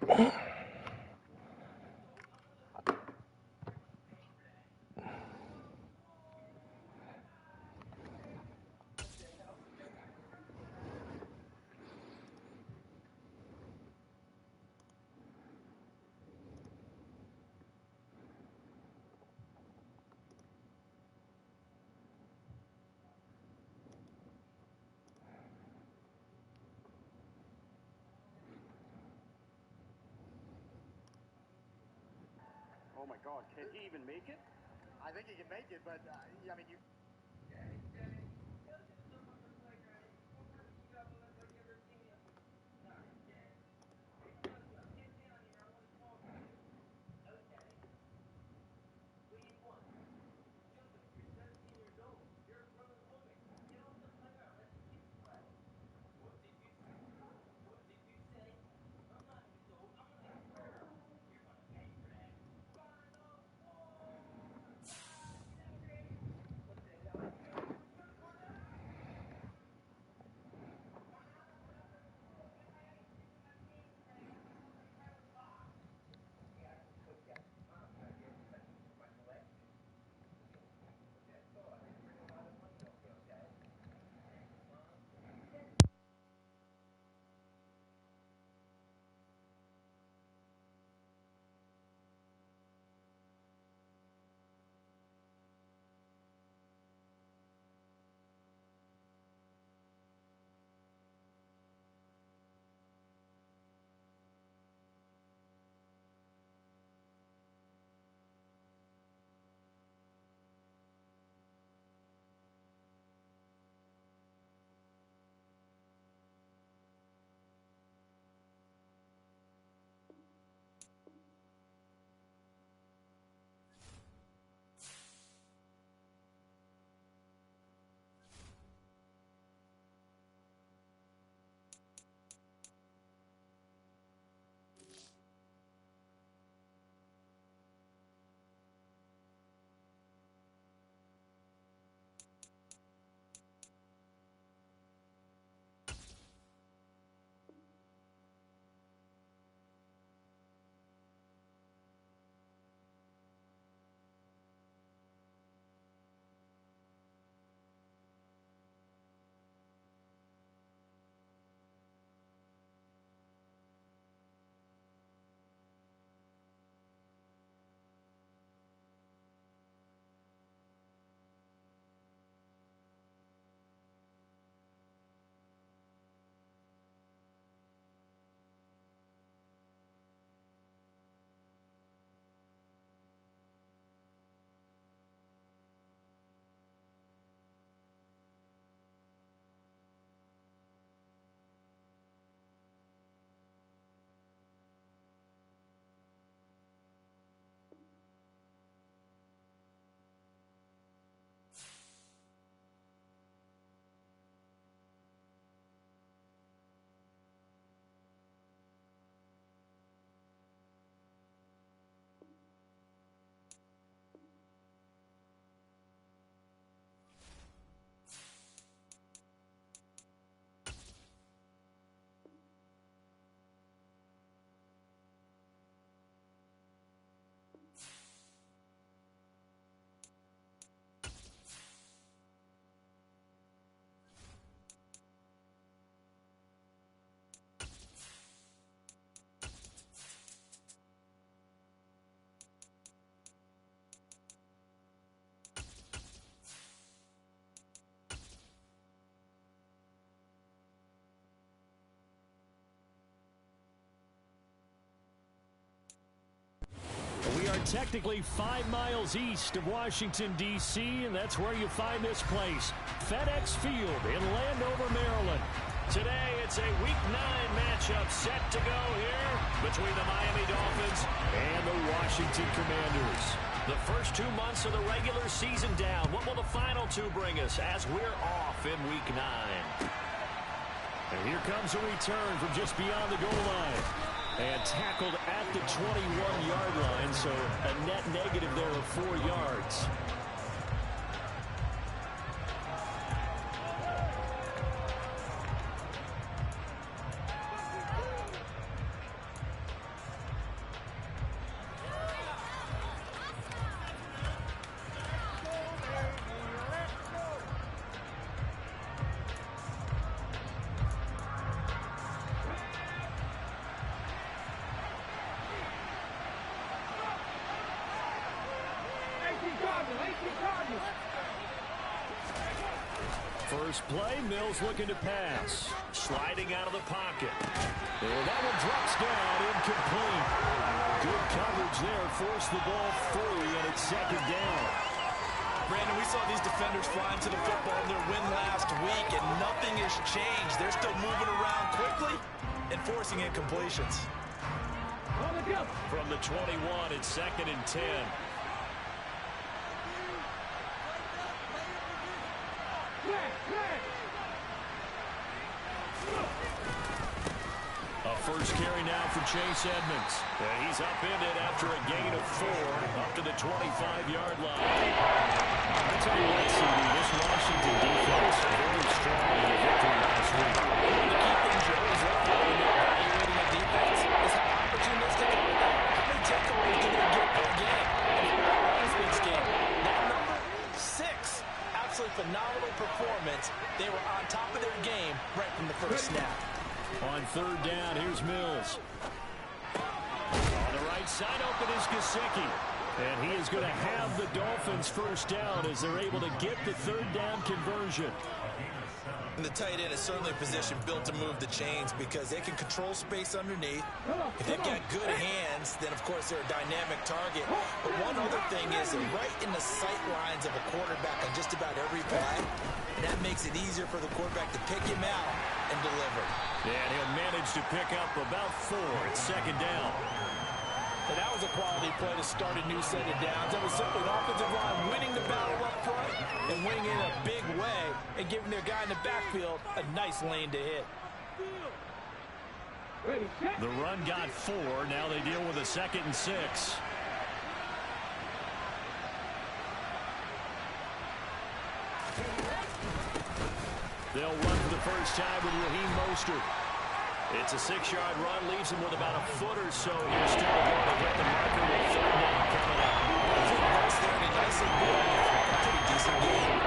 Oh my God, can he even make it? I think he can make it, but I mean, you. We are technically 5 miles east of Washington, D.C., and that's where you find this place, FedEx Field in Landover, Maryland. Today, it's a Week 9 matchup set to go here between the Miami Dolphins and the Washington Commanders. The first 2 months of the regular season down. What will the final 2 bring us as we're off in Week 9? And here comes a return from just beyond the goal line. And tackled at the 21-yard line, so a net negative there of 4 yards. first play, Mills looking to pass. Sliding out of the pocket. And that one drops down, incomplete. Good coverage there, forced the ball free, and it's second down. Brandon, we saw these defenders flying to the football in their win last week, and nothing has changed. They're still moving around quickly and forcing incompletions. From the 21, it's second and 10. A first carry now for Chase Edmonds. And he's upended after a gain of 4 up to the 25-yard line. I tell you what, CD, this Washington defense very strong in the victory last week. The key thing, Joe, is when you're evaluating the defense is how opportunistic are they? How many takeaways do they get per game? And here in last week's game, that number 6. Absolutely phenomenal performance. They were on top of their game right from the first snap. On third down, here's Mills. On the right side, open is Gesicki. And he is going to have the Dolphins first down as they're able to get the third down conversion. And the tight end is certainly a position built to move the chains because they can control space underneath. If they've got good hands, then, of course, they're a dynamic target. But one other thing is they're right in the sight lines of a quarterback on just about every play. And that makes it easier for the quarterback to pick him out and deliver. And he'll manage to pick up about 4 at second down. And that was a quality play to start a new set of downs. That was simply an offensive line winning the battle up front and winning in a big way and giving their guy in the backfield a nice lane to hit. The run got 4. Now they deal with a 2nd and 6. They'll run for the first time with Raheem Mostert. It's a 6-yard run, leaves him with about a foot or so here still to go to get the marker with third down coming up. That's there, and nice and good. A pretty decent game.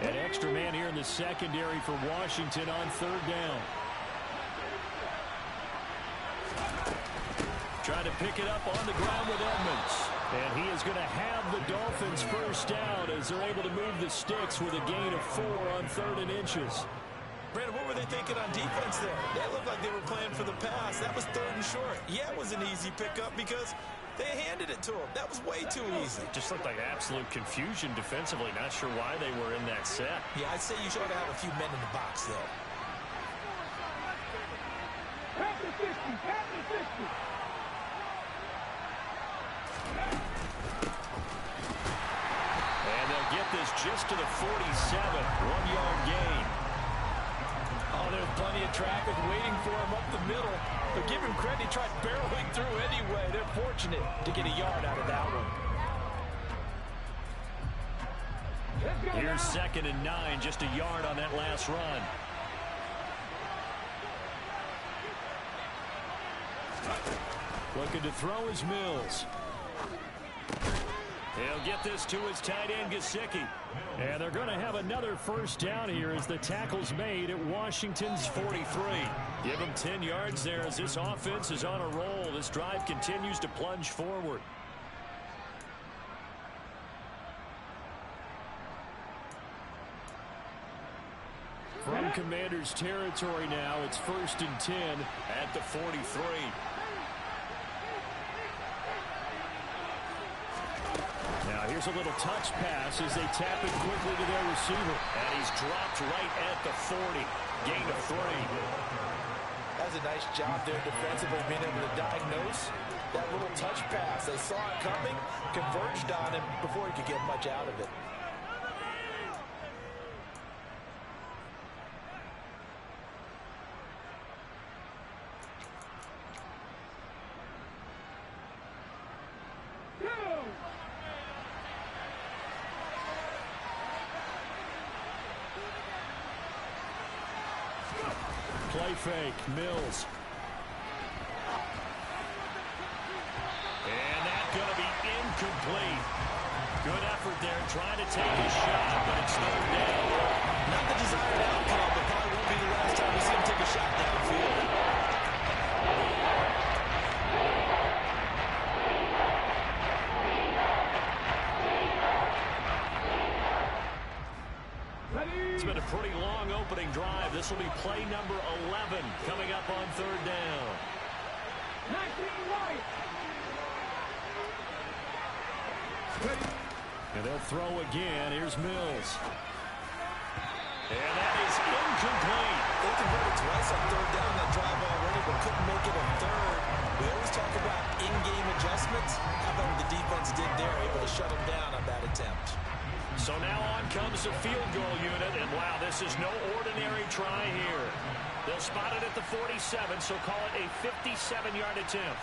An extra man here in the secondary for Washington on third down. Trying to pick it up on the ground with Edmonds. And he is going to have the Dolphins first down as they're able to move the sticks with a gain of 4 on 3rd and inches. Brandon, what were they thinking on defense there? They looked like they were playing for the pass. That was 3rd and short. Yeah, it was an easy pickup because they handed it to him. That was way too easy. Just looked like absolute confusion defensively. Not sure why they were in that set. Yeah, I'd say you should have a few men in the box, though. And they'll get this just to the 47, 1-yard gain. Oh, there's plenty of traffic waiting for him up the middle. But give him credit, he tried barreling through anyway. They're fortunate to get a yard out of that one. Here's 2nd and 9, just a yard on that last run. Looking to throw is Mills. He'll get this to his tight end, Gesicki. And they're going to have another first down here as the tackle's made at Washington's 43. Give them 10 yards there as this offense is on a roll. This drive continues to plunge forward. From Commanders territory now, it's 1st and 10 at the 43. Now here's a little touch pass as they tap it quickly to their receiver. And he's dropped right at the 40. Gain of 3. That was a nice job there defensively, being able to diagnose that little touch pass. They saw it coming, converged on him before he could get much out of it. Play fake, Mills. And that's going to be incomplete. Good effort there, trying to take a shot, but it's third down. Not the desired outcome, but probably won't be the last time we see him take a shot downfield. it's been a pretty long opening drive. This will be play number 11 coming up on third down. And they'll throw again. Here's Mills. And that is incomplete. They converted twice on third down that drive already, but couldn't make it a third. We always talk about in-game adjustments. How about what the defense did there, able to shut them down on that attempt. So now on comes the field goal unit, and wow, this is no ordinary try here. They'll spot it at the 47, so call it a 57-yard attempt.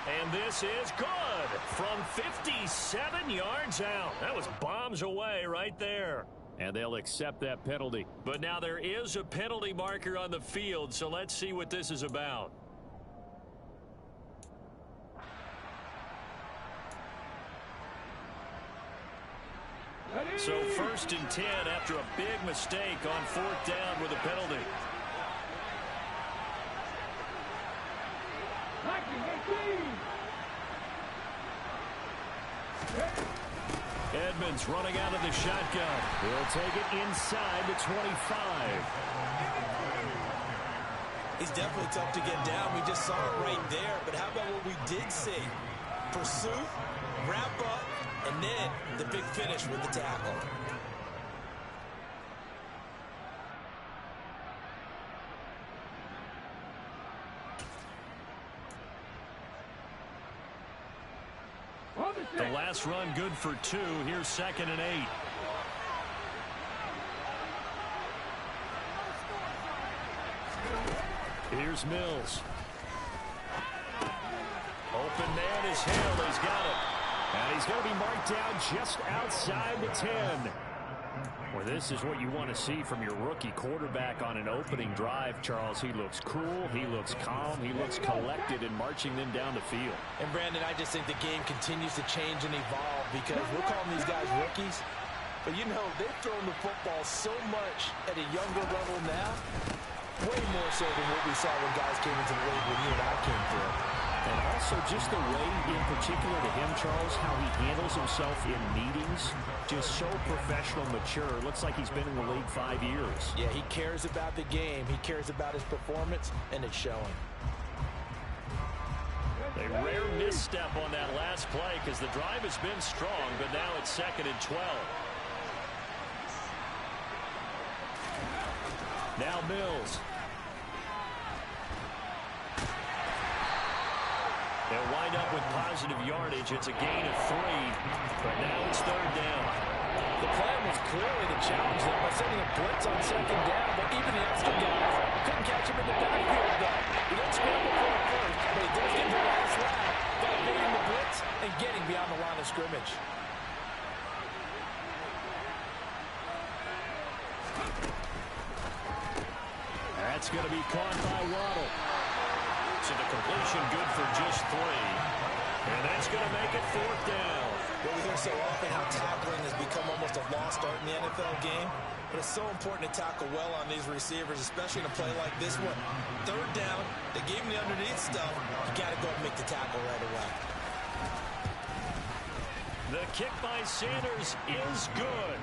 And this is good from 57 yards out. That was bombs away right there. And they'll accept that penalty. But now there is a penalty marker on the field, so let's see what this is about. So 1st and 10 after a big mistake on 4th down with a penalty. Edmonds running out of the shotgun. He'll take it inside the 25. He's definitely tough to get down. We just saw it right there. But how about what we did see? Pursuit, wrap up, and then the big finish with the tackle. The last run good for 2. Here's 2nd and 8. Here's Mills. Open man is Hill. He's got it. And he's going to be marked down just outside the 10. Well, this is what you want to see from your rookie quarterback on an opening drive, Charles. He looks cool. He looks calm. He looks collected in marching them down the field. And, Brandon, I just think the game continues to change and evolve because we're calling these guys rookies. But, you know, they've thrown the football so much at a younger level now, way more so than what we saw when guys came into the league when you and I came through. And also just the way, in particular to him, Charles, how he handles himself in meetings, just so professional, mature. Looks like he's been in the league 5 years. Yeah, he cares about the game. He cares about his performance, and it's showing. A rare misstep on that last play because the drive has been strong, but now it's 2nd and 12. Now Mills. They'll wind up with positive yardage. It's a gain of 3, but now it's 3rd down. The plan was clearly to challenge them by sending a blitz on 2nd down, but even the extra guys couldn't catch him in the backfield, though. He didn't scramble for it first, but he does get to the last lap by evading the blitz and getting beyond the line of scrimmage. That's going to be caught by Waddle. So the completion good for just 3. And that's going to make it 4th down. Well, we hear so often how tackling has become almost a lost art in the NFL game. But it's so important to tackle well on these receivers, especially in a play like this one. 3rd down, they gave him the underneath stuff. You got to go and make the tackle right away. The kick by Sanders is good.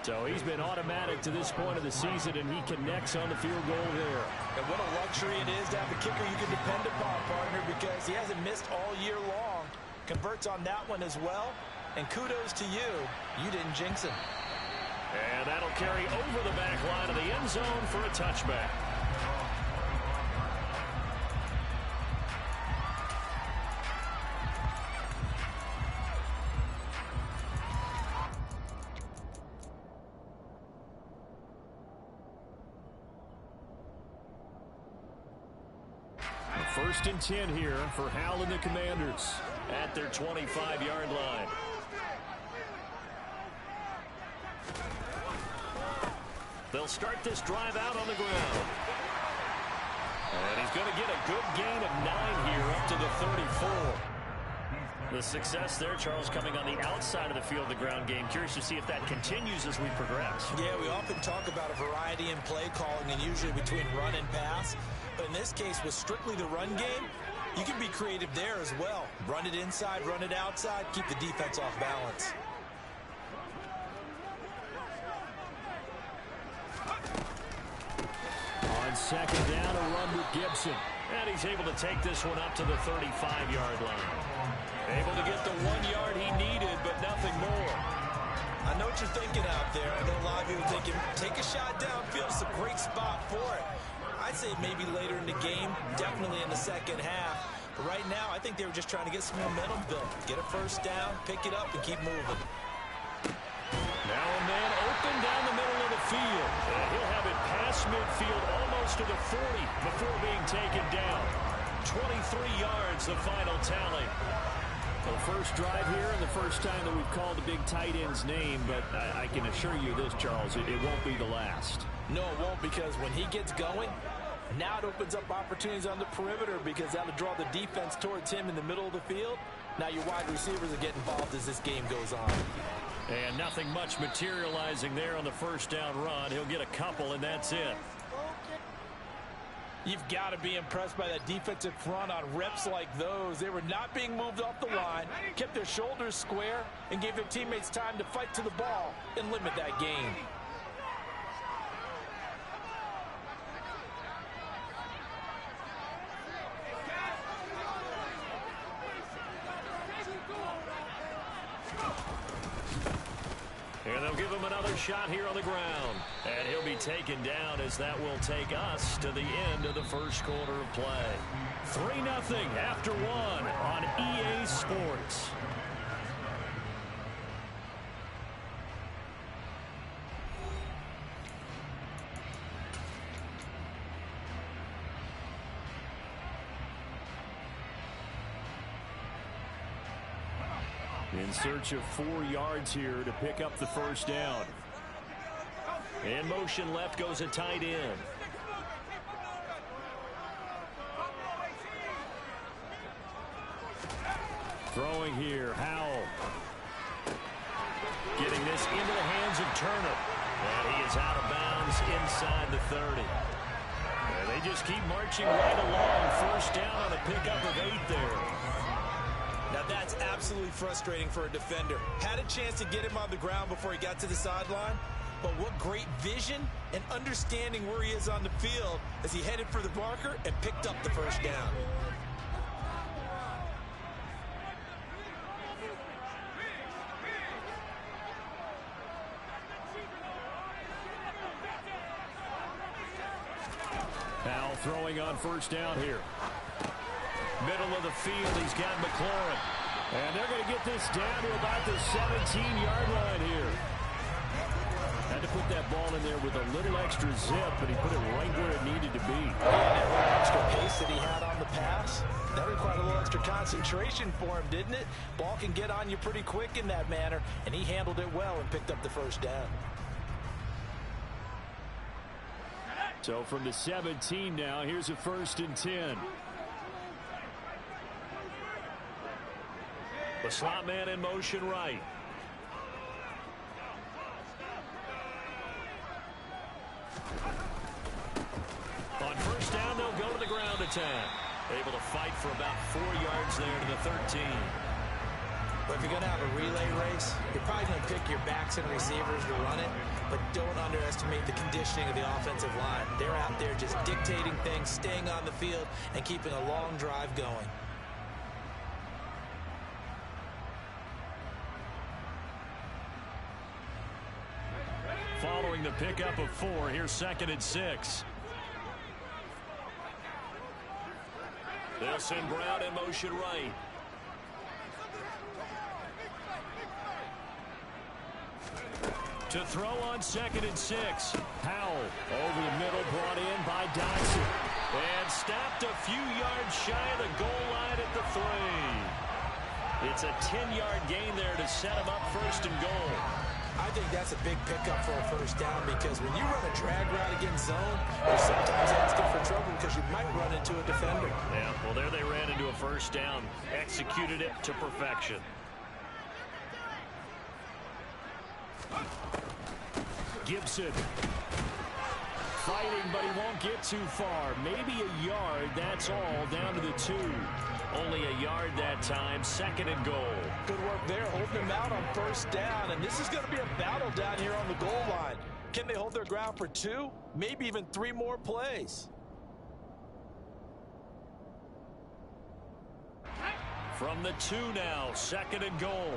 So he's been automatic to this point of the season, and he connects on the field goal there. And what a luxury it is to have a kicker you can depend upon, partner, because he hasn't missed all year long. Converts on that one as well. And kudos to you. You didn't jinx him. And that'll carry over the back line of the end zone for a touchback. First and 10 here for Hal and the Commanders at their 25-yard line. They'll start this drive out on the ground. And he's going to get a good gain of 9 here up to the 34. The success there, Charles, coming on the outside of the field, the ground game. Curious to see if that continues as we progress. Yeah, we often talk about a variety in play calling and usually between run and pass. But in this case, with strictly the run game, you can be creative there as well. Run it inside, run it outside, keep the defense off balance. second down, a run with Gibson. And he's able to take this one up to the 35-yard line. Able to get the 1 yard he needed, but nothing more. I know what you're thinking out there. I know a lot of you are thinking, take a shot downfield. It's a great spot for it. I'd say maybe later in the game, definitely in the second half. But right now, I think they were just trying to get some momentum built. Get a first down, pick it up, and keep moving. Now a man open down the middle of the field. And he'll have it past midfield almost to the 40 before being taken down. 23 yards, the final tally. The first drive here and the first time that we've called the big tight end's name, but I can assure you this, Charles, it won't be the last. No, it won't, because when he gets going, now it opens up opportunities on the perimeter because that'll draw the defense towards him in the middle of the field. Now your wide receivers will get involved as this game goes on. And nothing much materializing there on the first down run. He'll get a couple, and that's it. You've got to be impressed by that defensive front on reps like those. They were not being moved off the line, kept their shoulders square, and gave their teammates time to fight to the ball and limit that gain. And they'll give him another shot here on the ground. And he'll be taken down as that will take us to the end of the first quarter of play. 3-0 after 1 on EA Sports. In search of 4 yards here to pick up the first down. In motion left goes a tight end. Throwing here, Howell. Getting this into the hands of Turner. And he is out of bounds inside the 30. And they just keep marching right along. First down on a pickup of 8 there. Now that's absolutely frustrating for a defender. Had a chance to get him on the ground before he got to the sideline, but what great vision and understanding where he is on the field as he headed for the marker and picked up the first down. Powell throwing on first down here. Middle of the field, he's got McLaurin. And they're going to get this down to about the 17-yard line here. Had to put that ball in there with a little extra zip, but he put it right where it needed to be. And that extra pace that he had on the pass, that required a little extra concentration for him, didn't it? Ball can get on you pretty quick in that manner, and he handled it well and picked up the first down. So from the 17 now, here's a 1st and 10. The slot man in motion right. On first down, they'll go to the ground attack. Able to fight for about 4 yards there to the 13. But if you're going to have a relay race, you're probably going to pick your backs and receivers to run it, but don't underestimate the conditioning of the offensive line. They're out there just dictating things, staying on the field, and keeping a long drive going. Following the pickup of 4, here's 2nd and 6. They'll send Brown in motion right. To throw on 2nd and 6. Powell over the middle, brought in by Dotson. And stopped a few yards shy of the goal line at the 3. It's a 10-yard gain there to set him up 1st and goal. I think that's a big pickup for a first down because when you run a drag route against zone, you're sometimes asking for trouble because you might run into a defender. Yeah, well, there they ran into a first down. Executed it to perfection. Gibson. Fighting, but he won't get too far. Maybe a yard, that's all, down to the 2. Only a yard that time, 2nd and goal. Good work there, holding them out on first down, and this is going to be a battle down here on the goal line. Can they hold their ground for 2, maybe even 3 more plays? From the 2 now, 2nd and goal.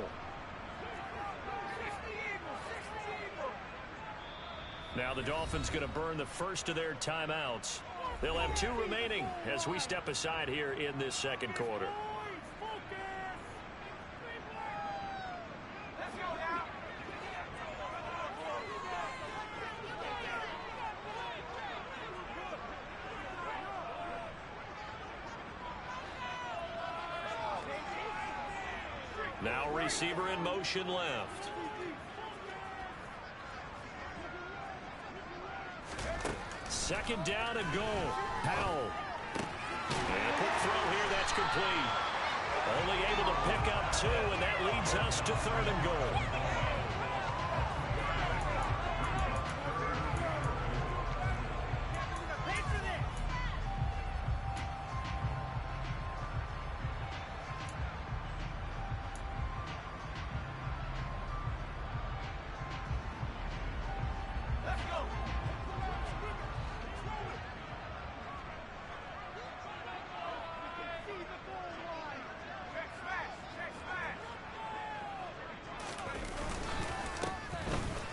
Now the Dolphins going to burn the first of their timeouts. They'll have 2 remaining as we step aside here in this 2nd quarter. Now receiver in motion left. Second down and goal. Powell. And a quick throw here, that's complete. Only able to pick up 2, and that leads us to 3rd and goal.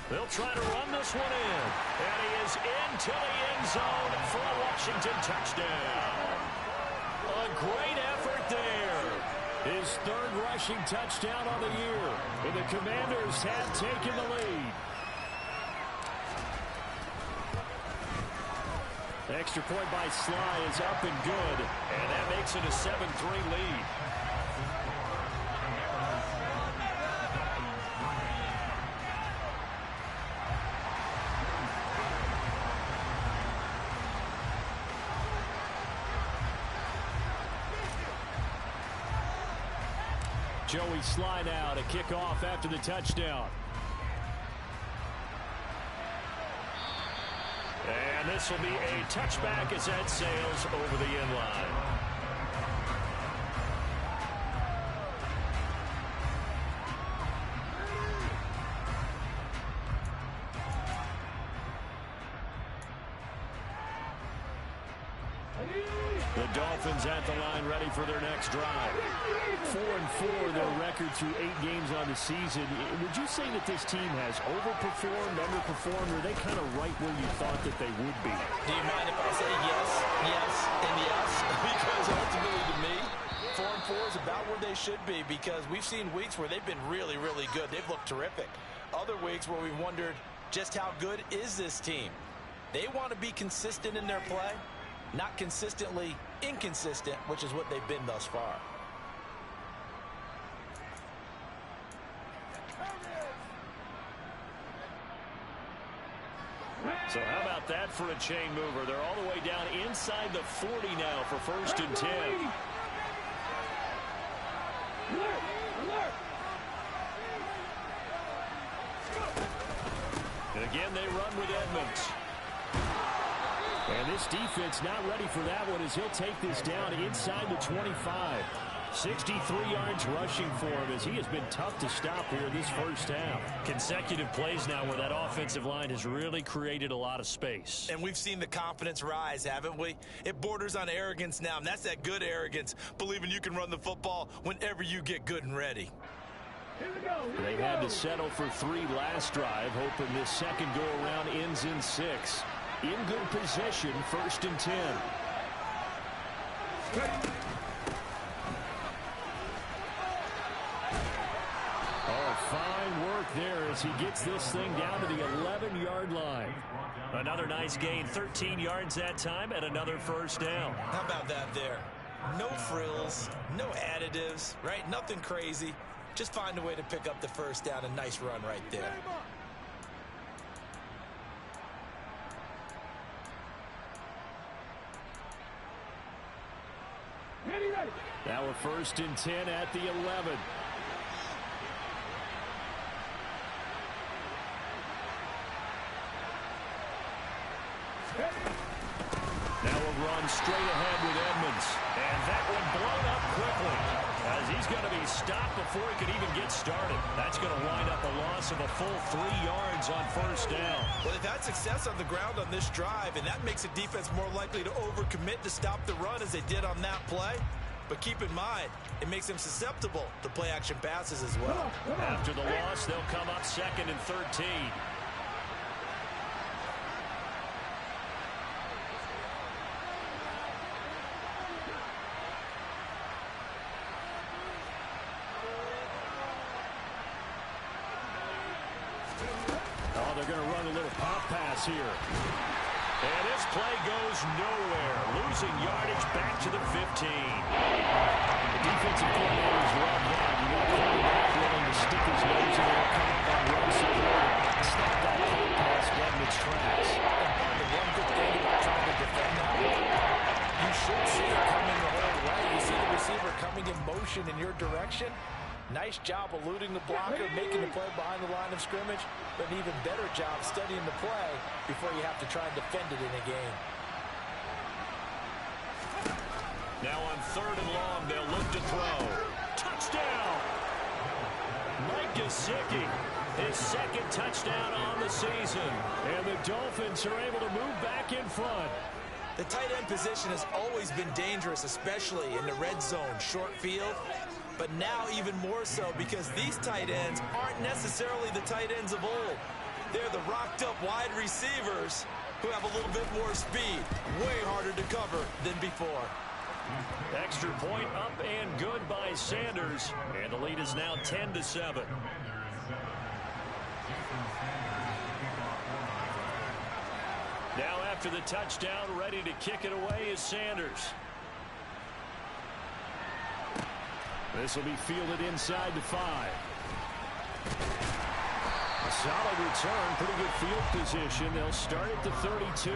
They'll try to run this one in. And he is into the end zone for a Washington touchdown. A great effort there. His 3rd rushing touchdown on the year. And the Commanders have taken the lead. The extra point by Sly is up and good. And that makes it a 7-3 lead. Joey Sly now to kick off after the touchdown. And this will be a touchback as that sails over the end line. The Dolphins at the line ready for their next drive. 4-4 their record through 8 games on the season. Would you say that this team has overperformed, underperformed, or are they kind of right where you thought that they would be? Do you mind if I say yes, yes, and yes? Because ultimately to me, 4-4 is about where they should be, because we've seen weeks where they've been really, really good. They've looked terrific. Other weeks where we wondered just how good is this team. They want to be consistent in their play, not consistently inconsistent, which is what they've been thus far. So how about that for a chain mover? They're all the way down inside the 40 now for 1st and 10. And again, they run with Edmonds. And this defense not ready for that one as he'll take this down inside the 25. 63 yards rushing for him as he has been tough to stop here this first half. Consecutive plays now where that offensive line has really created a lot of space. And we've seen the confidence rise, haven't we? It borders on arrogance now, and that's that good arrogance, believing you can run the football whenever you get good and ready. They had to settle for 3 last drive, hoping this second go-around ends in 6. In good position, 1st and 10. Oh, fine work there as he gets this thing down to the 11-yard line. Another nice gain, 13 yards that time, and another first down. How about that there? No frills, no additives, right? Nothing crazy. Just find a way to pick up the first down. A nice run right there. Now a 1st and 10 at the 11. Now a run straight ahead with Edmonds. And that one blown up quickly as he's going to be stopped before he can even get started. That's going to wind up a loss of a full 3 yards on 1st down. Well, they've had success on the ground on this drive, and that makes a defense more likely to overcommit to stop the run as they did on that play. But keep in mind, it makes him susceptible to play-action passes as well. After the loss, they'll come up 2nd and 13. Oh, they're going to run a little pop pass here. And this play goes nowhere. Losing yardage back to the 15. The defensive coordinators love that. You got a quarterback willing to stick his nose in there, come up on run support, stop that pop pass dead in its tracks. And the one good thing about trying to defend that, you should see it coming the whole way. You see the receiver coming in motion in your direction. Nice job eluding the blocker, making the play behind the line of scrimmage, but an even better job studying the play before you have to try and defend it in a game. Now on 3rd and long, they'll look to throw. Touchdown! Mike Gesicki, his 2nd touchdown on the season. And the Dolphins are able to move back in front. The tight end position has always been dangerous, especially in the red zone, short field. But now even more so because these tight ends aren't necessarily the tight ends of old. They're the rocked-up wide receivers who have a little bit more speed. Way harder to cover than before. Extra point up and good by Sanders. And the lead is now 10-7. Now after the touchdown, ready to kick it away is Sanders. This will be fielded inside the 5. A solid return, pretty good field position. They'll start at the 32.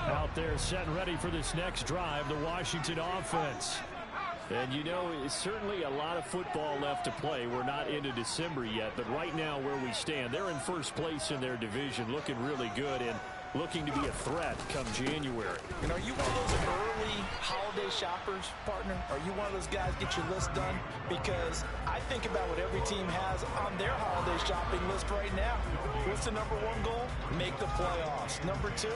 Out there set and ready for this next drive, the Washington offense. And, you know, it's certainly a lot of football left to play. We're not into December yet, but right now where we stand, they're in first place in their division, looking really good and looking to be a threat come January. And are you one of those early holiday shoppers, partner? Are you one of those guys get your list done? Because I think about what every team has on their holiday shopping list right now. What's the number 1 goal? Make the playoffs. Number 2,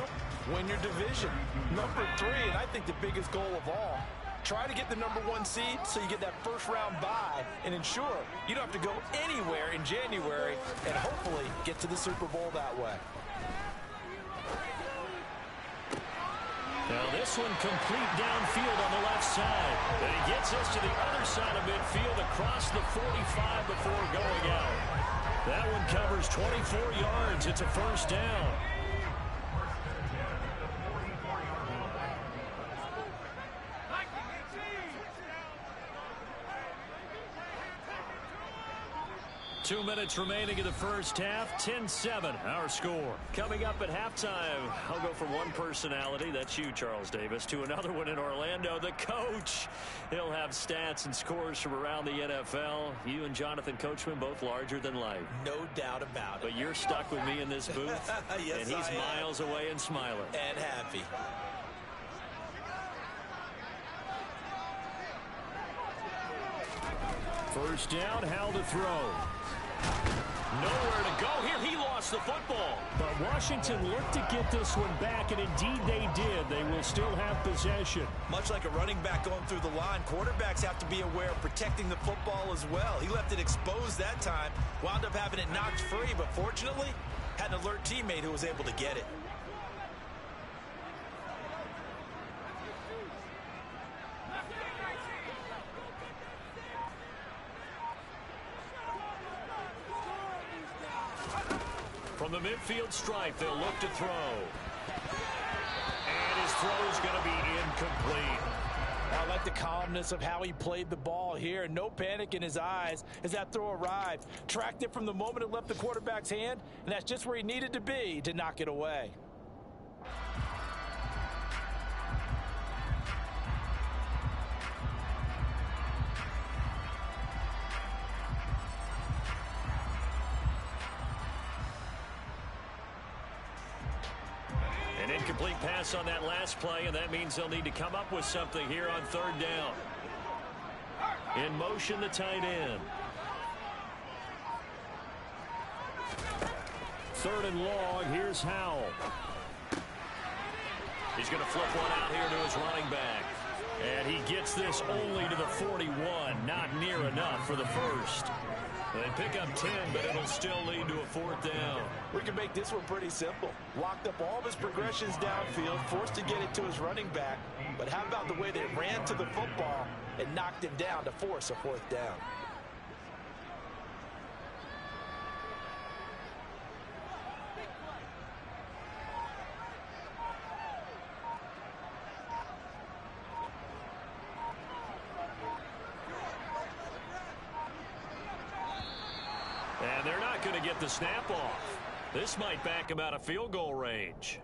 win your division. Number 3, and I think the biggest goal of all, try to get the number 1 seed so you get that first-round bye and ensure you don't have to go anywhere in January and hopefully get to the Super Bowl that way. Now this one complete downfield on the left side. And he gets us to the other side of midfield across the 45 before going out. That one covers 24 yards. It's a first down. Two minutes remaining in the first half. 10-7, our score. Coming up at halftime, I'll go from one personality, that's you, Charles Davis, to another one in Orlando, the coach. He'll have stats and scores from around the NFL. You and Jonathan Coachman, both larger than life. No doubt about it. But you're stuck with me in this booth. Yes, and he's miles away and smiling. And happy. First down, Howell to throw. Nowhere to go here. He lost the football. But Washington looked to get this one back, and indeed they did. They will still have possession. Much like a running back going through the line, quarterbacks have to be aware of protecting the football as well. He left it exposed that time, wound up having it knocked free, but fortunately had an alert teammate who was able to get it. From the midfield stripe, they'll look to throw. And his throw is going to be incomplete. I like the calmness of how he played the ball here. No panic in his eyes as that throw arrived. Tracked it from the moment it left the quarterback's hand, and that's just where he needed to be to knock it away. An incomplete pass on that last play, and that means they'll need to come up with something here on third down. In motion, the tight end. 3rd and long. Here's Howell. He's going to flip one out here to his running back. And he gets this only to the 41. Not near enough for the first. They pick up 10, but it'll still lead to a 4th down. We can make this one pretty simple. Locked up all of his progressions downfield, forced to get it to his running back. But how about the way they ran to the football and knocked him down to force a 4th down? And they're not going to get the snap off. This might back him out of field goal range.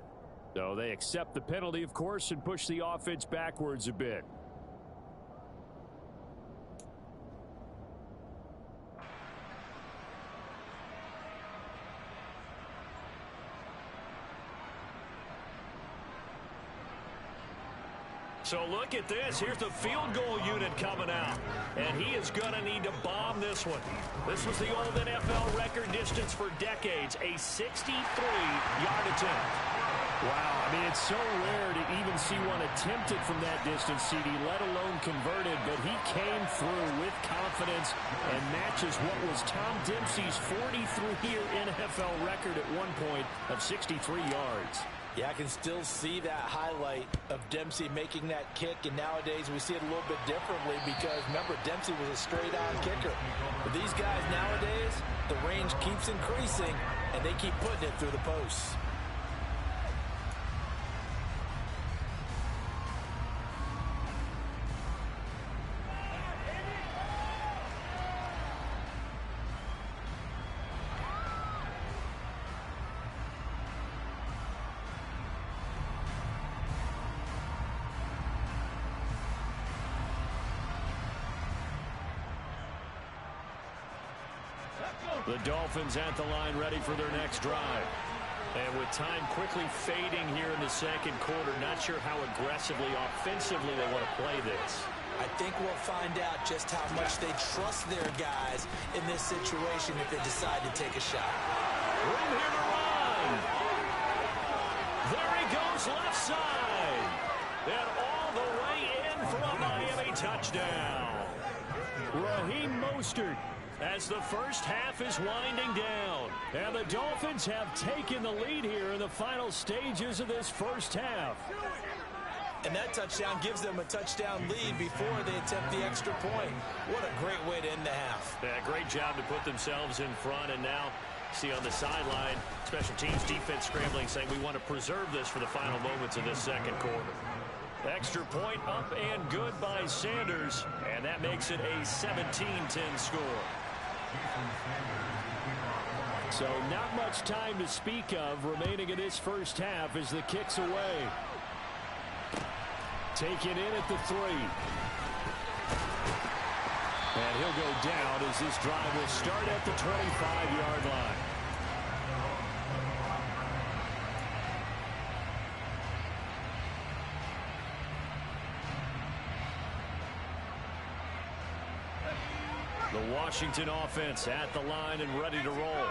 So they accept the penalty, of course, and push the offense backwards a bit. So look at this. Here's the field goal unit coming out. And he is going to need to bomb this one. This was the old NFL record distance for decades, a 63-yard attempt. Wow, I mean, it's so rare to even see one attempted from that distance, CD, let alone converted. But he came through with confidence and matches what was Tom Dempsey's 43-year NFL record at one point of 63 yards. Yeah, I can still see that highlight of Dempsey making that kick, and nowadays we see it a little bit differently because, remember, Dempsey was a straight-on kicker. But these guys nowadays, the range keeps increasing, and they keep putting it through the posts. The Dolphins at the line, ready for their next drive. And with time quickly fading here in the second quarter, not sure how aggressively, offensively they want to play this. I think we'll find out just how much they trust their guys in this situation if they decide to take a shot. Room here to run. There he goes, left side. And all the way in for a Miami touchdown. Raheem Mostert, as the first half is winding down. And the Dolphins have taken the lead here in the final stages of this first half. And that touchdown gives them a touchdown lead before they attempt the extra point. What a great way to end the half. Yeah, great job to put themselves in front. And now, see on the sideline, special teams defense scrambling, saying we want to preserve this for the final moments of this second quarter. Extra point up and good by Sanders. And that makes it a 17-10 score. So not much time to speak of remaining in this first half as the kick's away. Taken in at the 3. And he'll go down as this drive will start at the 25-yard line. The Washington offense at the line and ready to roll.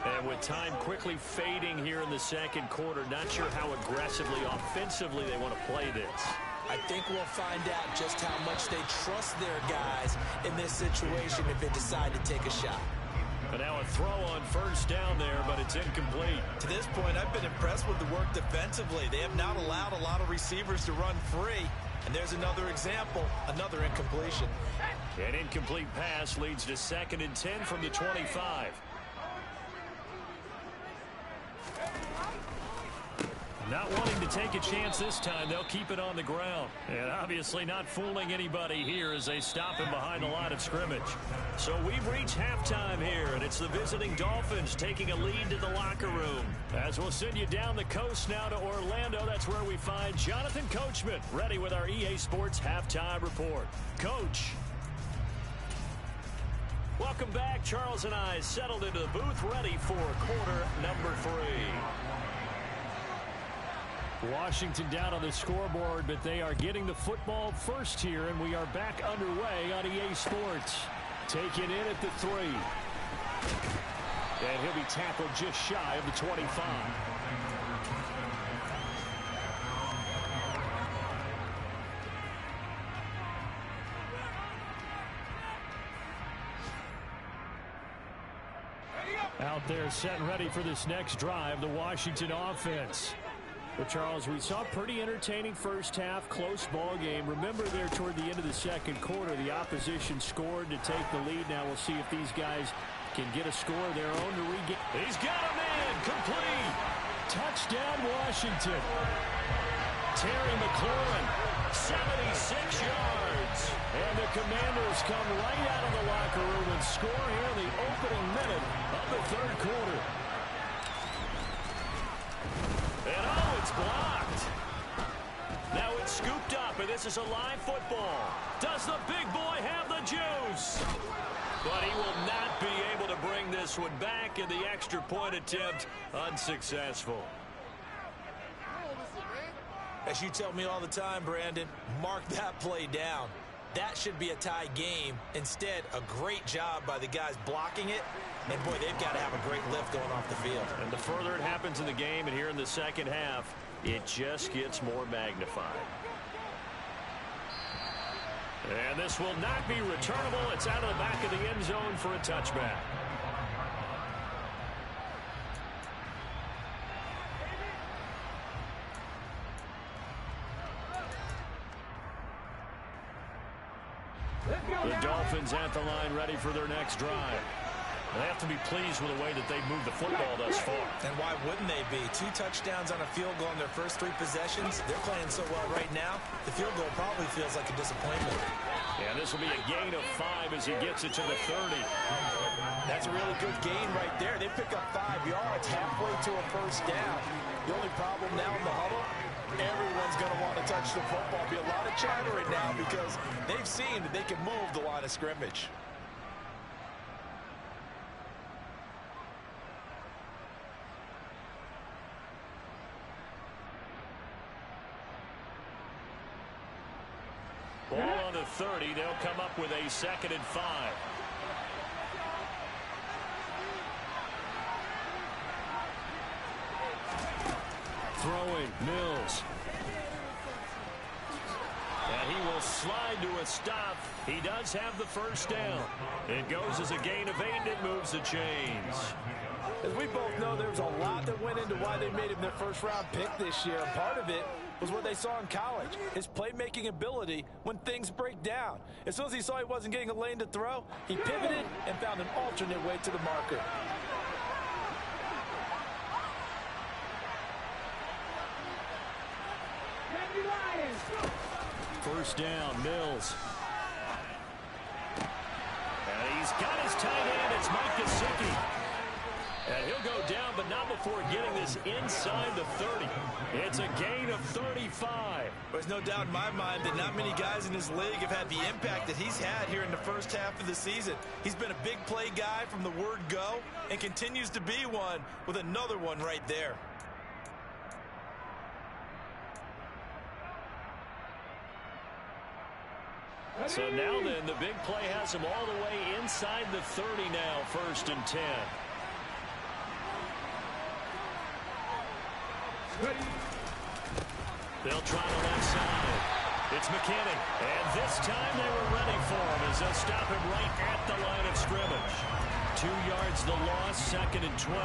And with time quickly fading here in the second quarter, not sure how aggressively, offensively they want to play this. I think we'll find out just how much they trust their guys in this situation if they decide to take a shot. But now a throw on first down there, but it's incomplete. To this point, I've been impressed with the work defensively. They have not allowed a lot of receivers to run free. And there's another example, another incompletion. An incomplete pass leads to 2nd and 10 from the 25. Not wanting to take a chance this time, they'll keep it on the ground. And obviously not fooling anybody here as they stop him behind the line of scrimmage. So we've reached halftime here, and it's the visiting Dolphins taking a lead to the locker room. As we'll send you down the coast now to Orlando, that's where we find Jonathan Coachman, ready with our EA Sports Halftime Report. Coach. Welcome back. Charles and I settled into the booth, ready for quarter number 3. Washington down on the scoreboard, but they are getting the football first here, and we are back underway on EA Sports. Taken in at the 3. And he'll be tackled just shy of the 25. Out there set and ready for this next drive, the Washington offense. But, Charles, we saw a pretty entertaining first half, close ball game. Remember there toward the end of the second quarter, the opposition scored to take the lead. Now we'll see if these guys can get a score of their own to regain. He's got a man, complete. Touchdown, Washington. Terry McLaurin, 76 yards. And the Commanders come right out of the locker room and score here in the opening minute of the third quarter. And oh, it's blocked. Now it's scooped up, and this is a live football. Does the big boy have the juice? But he will not be able to bring this one back, and the extra point attempt unsuccessful. As you tell me all the time, Brandon, mark that play down. That should be a tie game. Instead, a great job by the guys blocking it. And, boy, they've got to have a great lift going off the field. And the further it happens in the game and here in the second half, it just gets more magnified. And this will not be returnable. It's out of the back of the end zone for a touchback. The Dolphins at the line ready for their next drive. They have to be pleased with the way that they've moved the football thus far. And why wouldn't they be? 2 touchdowns on a field goal in their first 3 possessions. They're playing so well right now, the field goal probably feels like a disappointment. And this will be a gain of 5 as he gets it to the 30. That's a really good gain right there. They pick up 5 yards halfway to a first down. The only problem now in the huddle, everyone's going to want to touch the football. Be a lot of chattering now because they've seen that they can move the line of scrimmage. Ball on the 30. They'll come up with a 2nd and 5. Throwing, Mills. And he will slide to a stop. He does have the first down. It goes as a gain of 8, and it moves the chains. As we both know, there was a lot that went into why they made him their first-round pick this year. And part of it was what they saw in college, his playmaking ability when things break down. As soon as he saw he wasn't getting a lane to throw, he pivoted and found an alternate way to the marker. First down, Mills. And he's got his tight end. It's Mike Gesicki. And he'll go down, but not before getting this inside the 30. It's a gain of 35. There's no doubt in my mind that not many guys in this league have had the impact that he's had here in the first half of the season. He's been a big play guy from the word go and continues to be one with another one right there. So now then, the big play has him all the way inside the 30 now, 1st and 10. They'll try the left side. It's McKinney. And this time they were ready for him as they'll stop him right at the line of scrimmage. 2 yards the loss, 2nd and 12.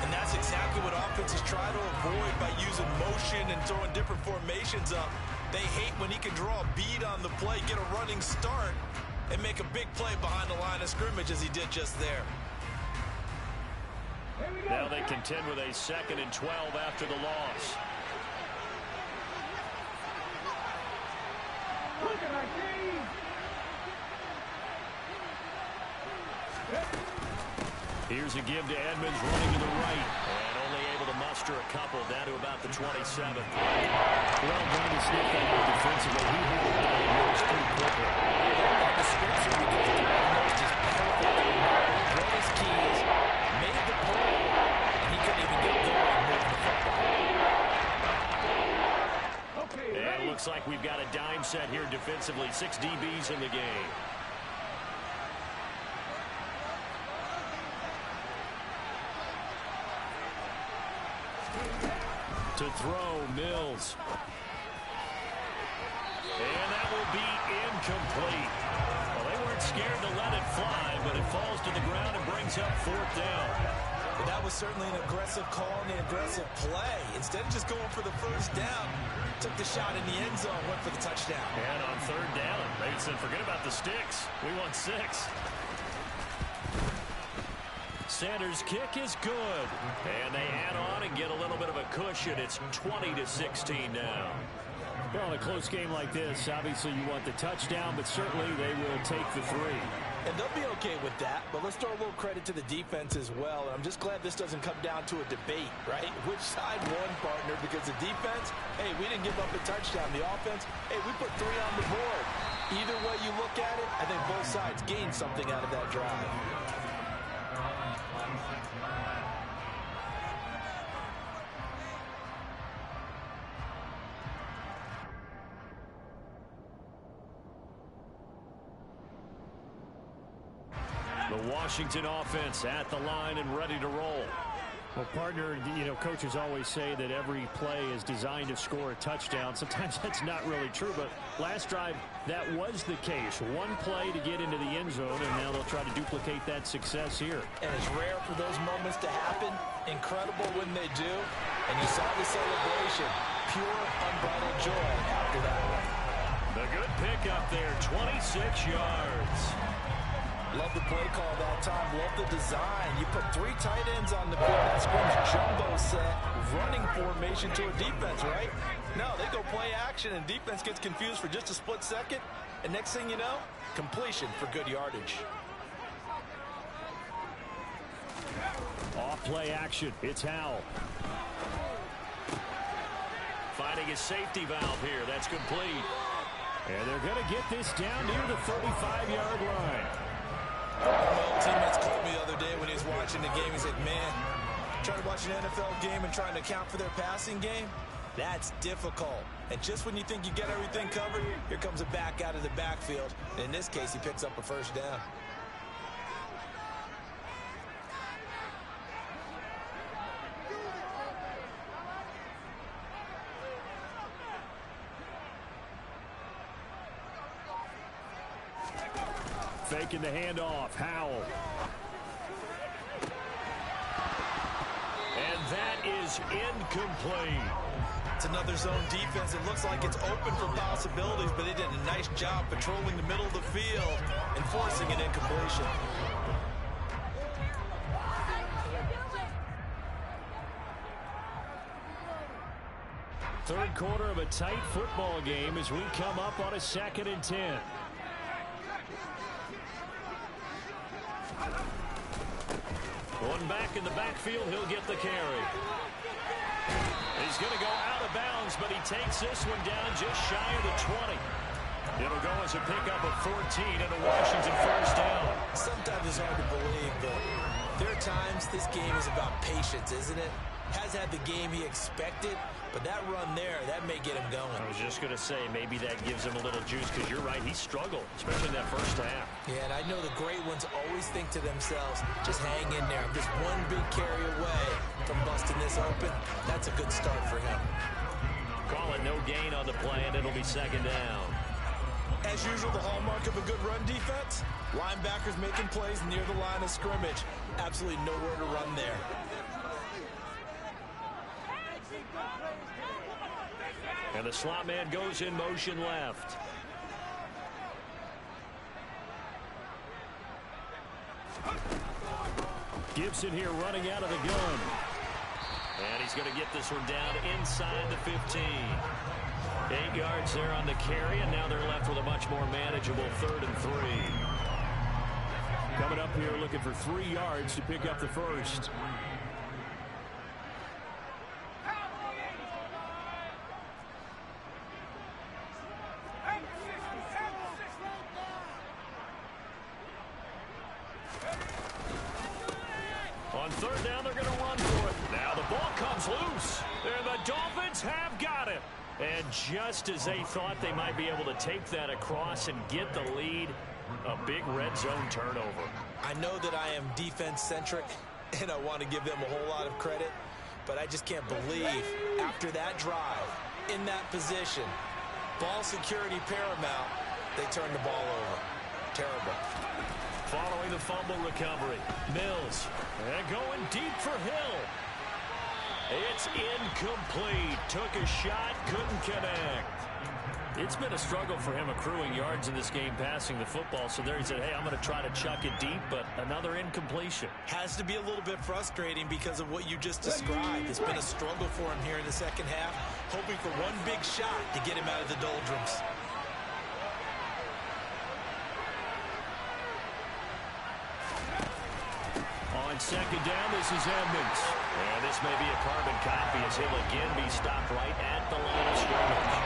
And that's exactly what offenses try to avoid by using motion and throwing different formations up. They hate when he can draw a bead on the play, get a running start, and make a big play behind the line of scrimmage as he did just there. Now they contend with a 2nd and 12 after the loss. Here's a give to Edmonds running to the right. And only able to muster a couple down to about the 27th. Well, trying to sneak that out defensively. He had it diagnosed pretty quickly. That description because the diagnosed is perfect. What his keys made the play, and he couldn't even get going moving the football. set here defensively. 6 DBs in the game. To throw, Mills. And that will be incomplete. Well, they weren't scared to let it fly, but it falls to the ground and brings up 4th down. But that was certainly an aggressive call and an aggressive play. Instead of just going for the first down, took the shot in the end zone, went for the touchdown. And on 3rd down, they said, forget about the sticks. We want 6. Sanders' kick is good. And they add on and get a little bit of a cushion. It's 20-16 now. Well, in a close game like this, obviously you want the touchdown, but certainly they will take the 3. And they'll be okay with that, but let's throw a little credit to the defense as well. And I'm just glad this doesn't come down to a debate, right? Which side won, partner? Because the defense, hey, we didn't give up a touchdown. The offense, hey, we put 3 on the board. Either way you look at it, I think both sides gained something out of that drive. The Washington offense at the line and ready to roll. Well, partner, you know, coaches always say that every play is designed to score a touchdown. Sometimes that's not really true, but last drive, that was the case. One play to get into the end zone, and now they'll try to duplicate that success here. And it's rare for those moments to happen. Incredible when they do. And you saw the celebration. Pure, unbridled joy after that one. The good pick up there, 26 yards. Love the play call that time. Love the design. You put 3 tight ends on the field. That screams jumbo set, running formation to a defense, right? No, they go play action, and defense gets confused for just a split second. And next thing you know, completion for good yardage. Off play action. It's Howell. Finding his safety valve here. That's complete. And they're going to get this down near the 35-yard line. Well, teammates called me the other day when he was watching the game. He said, man, trying to watch an NFL game and trying to account for their passing game, that's difficult. And just when you think you get everything covered, here comes a back out of the backfield. And in this case, he picks up a first down. Faking the handoff, Howell. And that is incomplete. It's another zone defense. It looks like it's open for possibilities, but they did a nice job patrolling the middle of the field and forcing an incompletion. Third quarter of a tight football game as we come up on a 2nd and 10. One back in the backfield, he'll get the carry. He's going to go out of bounds, but he takes this one down just shy of the 20. It'll go as a pickup of 14 and a Washington first down. Sometimes it's hard to believe, but there are times this game is about patience, isn't it? Has had the game he expected, but that run there, that may get him going. I was just going to say, maybe that gives him a little juice, because you're right, he struggled, especially in that first half. Yeah, and I know the great ones always think to themselves, just hang in there. I'm just one big carry away from busting this open. That's a good start for him. Call it no gain on the play, and it'll be 2nd down. As usual, the hallmark of a good run defense, linebackers making plays near the line of scrimmage. Absolutely nowhere to run there. And the slot man goes in motion left. Gibson here running out of the gun. And he's going to get this one down inside the 15. 8 yards there on the carry, and now they're left with a much more manageable 3rd and 3. Coming up here looking for 3 yards to pick up the first. On 3rd down, they're going to run for it. Now the ball comes loose, and the Dolphins have got it. And just as they thought they might be able to take that across and get the lead, a big red zone turnover. I know that I am defense-centric, and I want to give them a whole lot of credit, but I just can't believe after that drive, in that position, ball security paramount, they turn the ball over. Terrible. Following the fumble recovery, Mills. And going deep for Hill. It's incomplete. Took a shot, couldn't connect. It's been a struggle for him accruing yards in this game passing the football. So there he said, hey, I'm going to try to chuck it deep, but another incompletion. Has to be a little bit frustrating because of what you just described. It's been a struggle for him here in the second half, hoping for one big shot to get him out of the doldrums. On second down, this is Edmonds. And this may be a carbon copy as he'll again be stopped right at the line of scrimmage.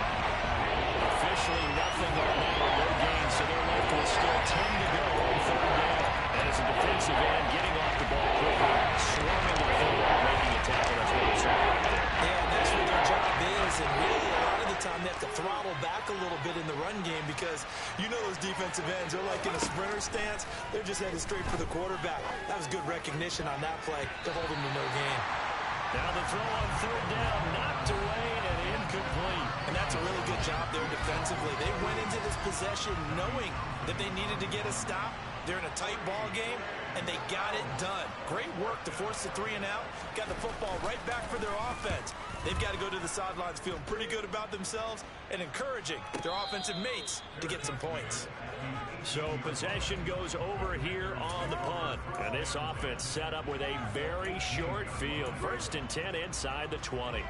Officially nothing on that, no gain, so they're left with still 10 to go on third down. And as a defensive end, getting off the ball quickly, swarming the field, making a tackle. That's what it's right there. Yeah, that's what their job is, and really a lot of the time they have to throttle back a little bit in the run game because you know those defensive ends, they're like in a sprinter stance. They're just headed straight for the quarterback. That was good recognition on that play to hold them to no gain. Now the throw on third down, knocked away and incomplete. And that's a really good job there defensively. They went into this possession knowing that they needed to get a stop. They're in a tight ball game, and they got it done. Great work to force the 3 and out. Got the football right back for their offense. They've got to go to the sidelines feeling pretty good about themselves and encouraging their offensive mates to get some points. So possession goes over here on the punt. And this offense set up with a very short field. 1st and 10 inside the 20.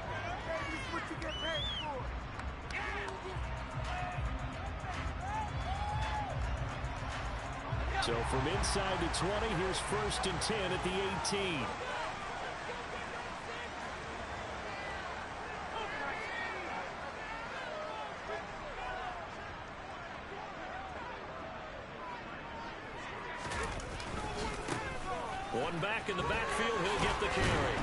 So from inside the 20, here's 1st and 10 at the 18. One back in the backfield, he'll get the carry.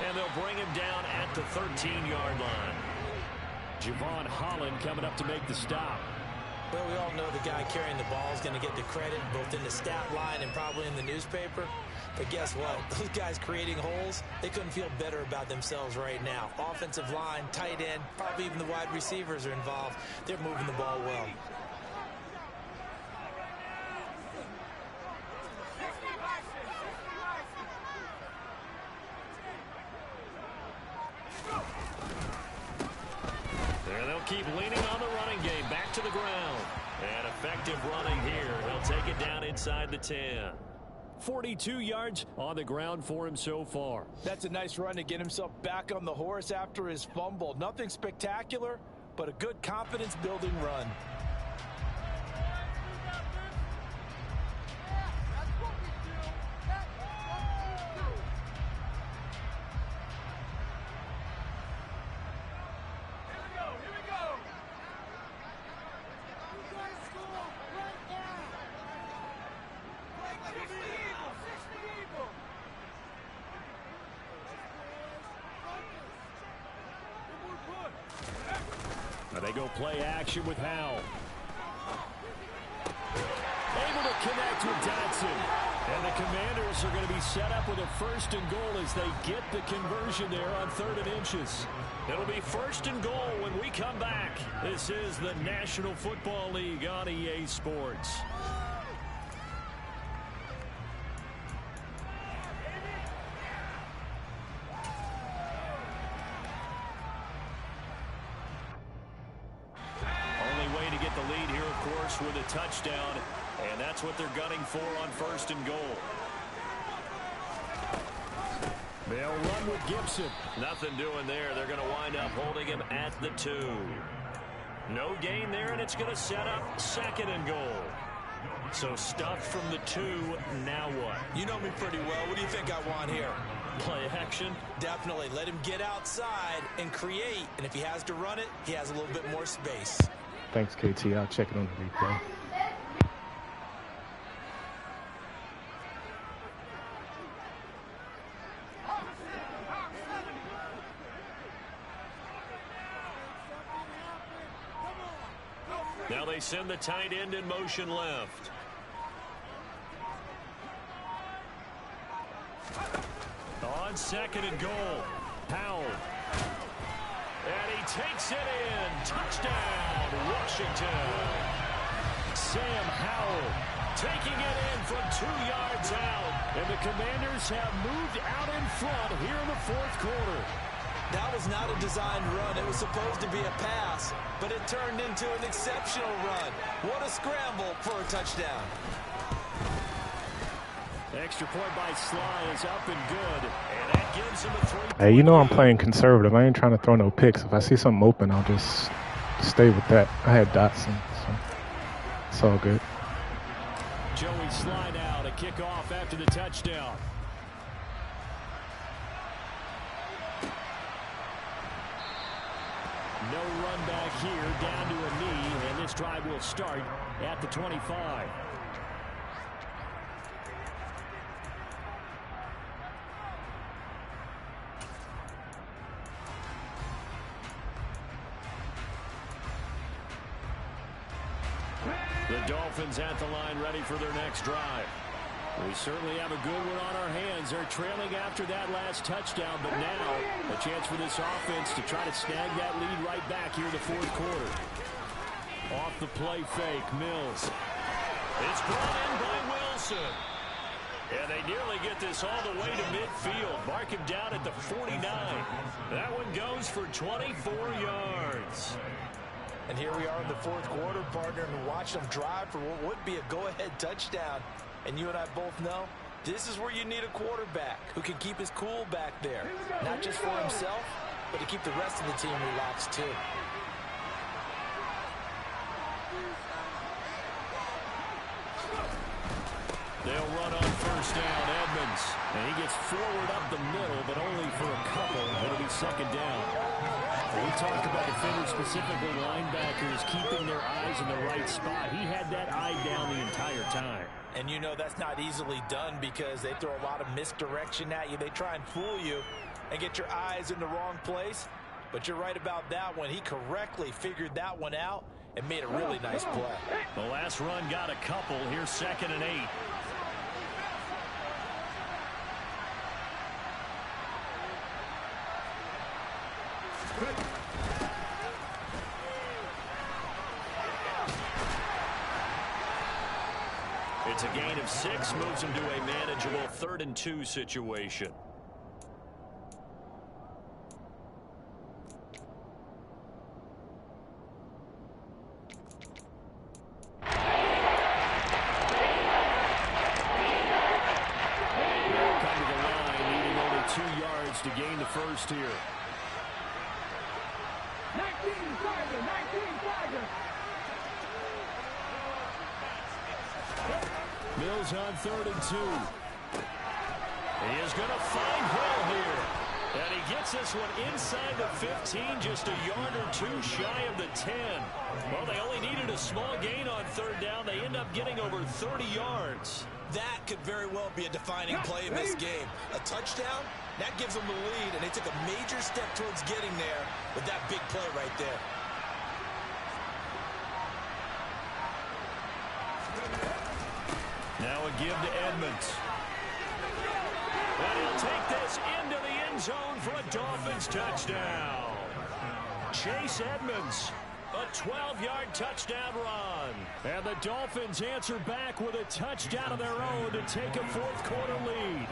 And they'll bring him down at the 13-yard line. Javon Holland coming up to make the stop. Well, we all know the guy carrying the ball is going to get the credit both in the stat line and probably in the newspaper. But guess what? Those guys creating holes, they couldn't feel better about themselves right now. Offensive line, tight end, probably even the wide receivers are involved. They're moving the ball well. Keep leaning on the running game. Back to the ground. And effective running here. He'll take it down inside the 10. 42 yards on the ground for him so far. That's a nice run to get himself back on the horse after his fumble. Nothing spectacular, but a good confidence-building run. They go play action with Howell. Able to connect with Dotson. And the Commanders are going to be set up with a 1st and goal as they get the conversion there on 3rd and inches. It'll be 1st and goal when we come back. This is the National Football League on EA Sports. With a touchdown, and that's what they're gunning for on 1st and goal. They'll run with Gibson. Nothing doing there. They're going to wind up holding him at the 2. No gain there, and it's going to set up 2nd and goal. So stuffed from the 2. Now what? You know me pretty well. What do you think I want here? Play action? Definitely. Let him get outside and create, and if he has to run it, he has a little bit more space. Thanks, KT. I'll check it on the replay. Now they send the tight end in motion left. On second and goal, Howell. And he takes it in. Touchdown, Washington. Sam Howell taking it in from 2 yards out. And the Commanders have moved out in front here in the fourth quarter. That was not a designed run. It was supposed to be a pass, but it turned into an exceptional run. What a scramble for a touchdown. Extra point by Sly is up and good. And that gives him a 3-point Hey, you know I'm lead. playing conservative. I ain't trying to throw no picks. If I see something open, I'll just stay with that. I had Dotson, so it's all good. Joey Sly now to kick off after the touchdown. No run back here, down to a knee, and this drive will start at the 25. The Dolphins at the line ready for their next drive. We certainly have a good one on our hands. They're trailing after that last touchdown, but now a chance for this offense to try to snag that lead right back here in the fourth quarter. Off the play fake, Mills. It's brought in by Wilson. And they nearly get this all the way to midfield. Mark him down at the 49. That one goes for 24 yards. And here we are in the fourth quarter, partner, and watch them drive for what would be a go-ahead touchdown. And you and I both know this is where you need a quarterback who can keep his cool back there. Not just for himself, but to keep the rest of the team relaxed too. They'll run on first down, Edmonds. And he gets forward up the middle, but only for a couple. It'll be second down. We talked about defenders, specifically linebackers, keeping their eyes in the right spot. He had that eye down the entire time. And you know that's not easily done because they throw a lot of misdirection at you. They try and fool you and get your eyes in the wrong place. But you're right about that one. He correctly figured that one out and made a really nice play. The last run got a couple. Here's second and 8. It's a gain of 6, moves him to a manageable 3rd and 2 situation. They'll come to the line, needing only 2 yards to gain the first here. 19 Tiger. Mills on 3rd and 2. He is going to find Hill here. And he gets this one inside the 15, just a yard or 2 shy of the 10. Well, they only needed a small gain on 3rd down. They end up getting over 30 yards. That could very well be a defining play in this game. A touchdown, that gives them the lead, and they took a major step towards getting there with that big play right there. Now a give to Edmonds. And he'll take this into the end zone for a Dolphins touchdown. Chase Edmonds, a 12-yard touchdown run. And the Dolphins answer back with a touchdown of their own to take a fourth quarter lead.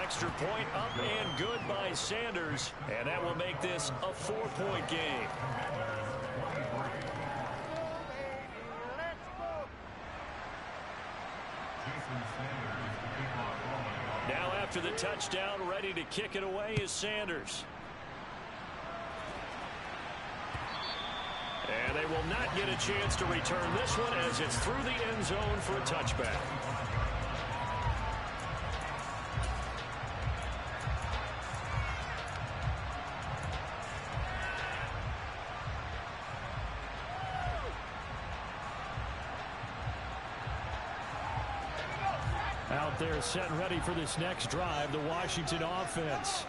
Extra point up and good by Sanders, and that will make this a 4-point game. Now after the touchdown, ready to kick it away is Sanders. And they will not get a chance to return this one as it's through the end zone for a touchback. Out there set and ready for this next drive, the Washington offense.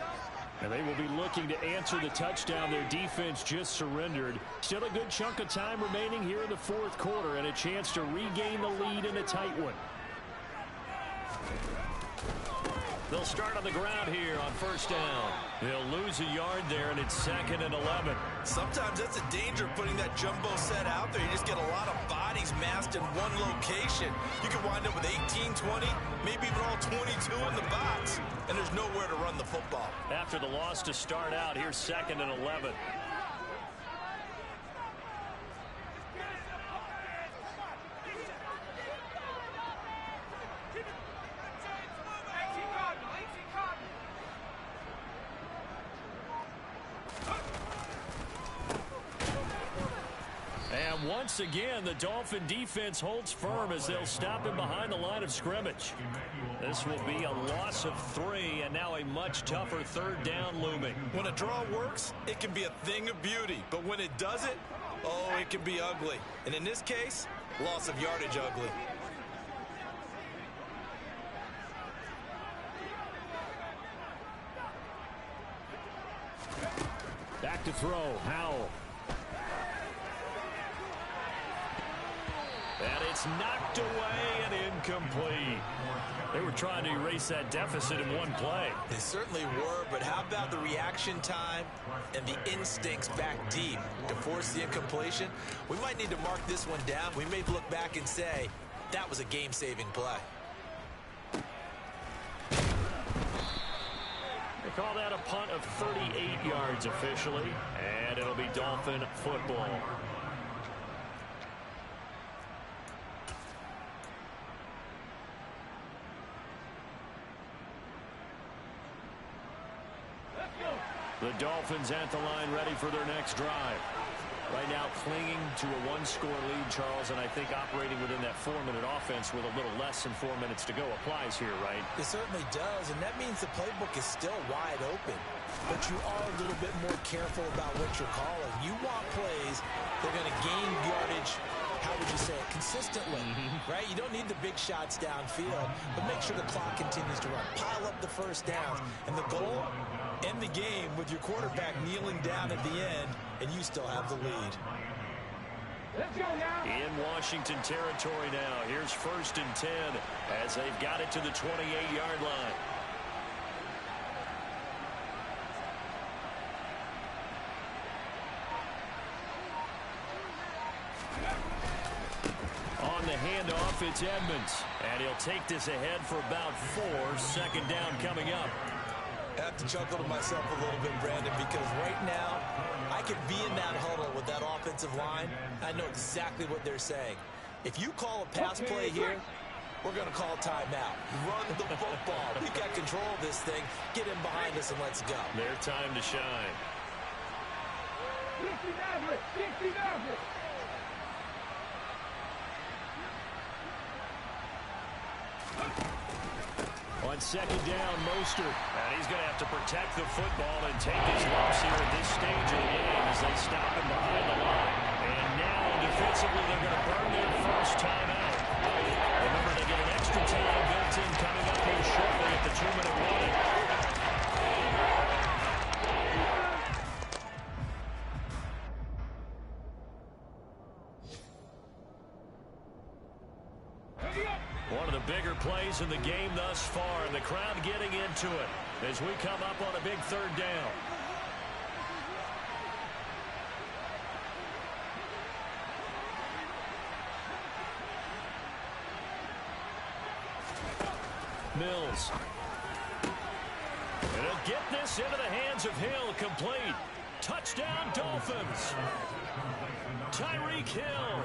And they will be looking to answer the touchdown their defense just surrendered. Still a good chunk of time remaining here in the fourth quarter and a chance to regain the lead in a tight one. They'll start on the ground here on first down. They'll lose a yard there, and it's 2nd and 11. Sometimes that's a danger putting that jumbo set out there. You just get a lot of bodies massed in one location. You could wind up with 18, 20, maybe even all 22 in the box, and there's nowhere to run the football. After the loss to start out, here's 2nd and 11. Once again, the Dolphin defense holds firm as they'll stop him behind the line of scrimmage. This will be a loss of 3, and now a much tougher 3rd down looming. When a draw works, it can be a thing of beauty. But when it doesn't, oh, it can be ugly. And in this case, loss of yardage ugly. Back to throw, Howell. And it's knocked away and incomplete. They were trying to erase that deficit in one play. They certainly were, but how about the reaction time and the instincts back deep to force the incompletion? We might need to mark this one down. We may look back and say, that was a game-saving play. They call that a punt of 38 yards officially, and it'll be Dolphin football. The Dolphins at the line ready for their next drive. Right now clinging to a 1-score lead, Charles, and I think operating within that 4-minute offense with a little less than 4 minutes to go applies here, right? It certainly does, and that means the playbook is still wide open. But you are a little bit more careful about what you're calling. You want plays that are going to gain yardage, how would you say it, consistently, right? You don't need the big shots downfield, but make sure the clock continues to run. Pile up the first downs, and the goal, end the game with your quarterback kneeling down at the end, and you still have the lead. Let's go now. In Washington territory now. Here's 1st and 10 as they've got it to the 28-yard line. On the handoff, it's Edmonds. And he'll take this ahead for about 4. 2nd down coming up. I have to chuckle to myself a little bit, Brandon, because right now I could be in that huddle with that offensive line. I know exactly what they're saying. If you call a pass play here, we're going to call timeout. Run the football. We've got control of this thing. Get in behind us and let's go. Their time to shine. 60 Maverick, 60 Maverick. On 2nd down, Mostert. And he's going to have to protect the football and take his loss here at this stage of the game as they stop him behind the line. And now, defensively, they're going to burn their first timeout. Remember, they get an extra time built in coming up here shortly at the 2-minute warning. One of the bigger plays in the game thus far, and the crowd getting into it as we come up on a big 3rd down. Mills. And he'll get this into the hands of Hill, complete. Touchdown, Dolphins. Tyreek Hill,